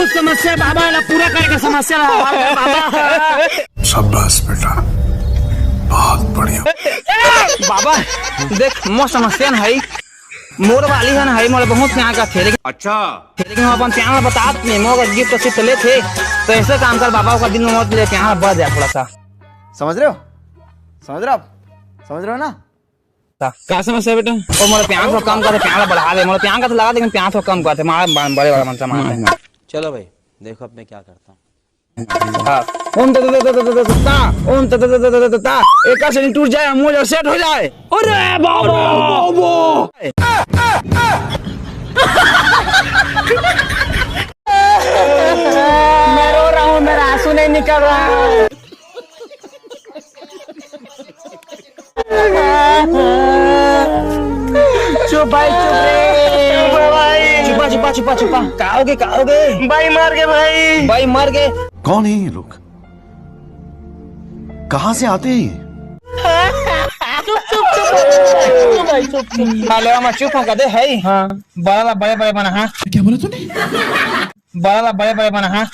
बहुत समस्या बाबा ना पूरा करके समस्या बाबा। शाबाश बेटा, बहुत बढ़िया। बाबा देख मोर समस्या न है, मोर वाली है ना, मोर बहुत प्यार का थे, लेकिन अच्छा लेकिन हम अपन प्यार बता नहीं, मोर गिफ्ट सिर्फ ले थे, तो ऐसे काम कर बाबा का दिन में मत ले, प्यार बढ़ जाए थोड़ा सा। समझ रहे हो, समझ रहे हो आप, समझ रहे हो ना? क्या समस्या बेटा? और मोर प्यार को कम कर, प्यार बढ़ा दे, मोर प्यार का तो लगा, लेकिन प्यार को कम कर, हमारा बड़े बड़ा मंत्र मानते। चलो भाई देखो अब मैं क्या करता हूँ। ओम ओम एक से टूट जाए, मोर सेट हो जाए। अरे बाबा मैं रो रहा हूँ, मेरा आंसू नहीं निकल रहा है। चुप भाई, चुप रे भाई, छुपा छुपा छुपा छुपा, काओगे काओगे, भाई मार के भाई, भाई मर गए। कौन है ये लोग, कहाँ से आते हैं ये? भाई चुप चुप। हेलो मैं चुप हो दे है। हाँ बड़ा बड़े बड़े बना, हाँ क्या बोला तूने? बड़ा बड़े बड़े बना, हाँ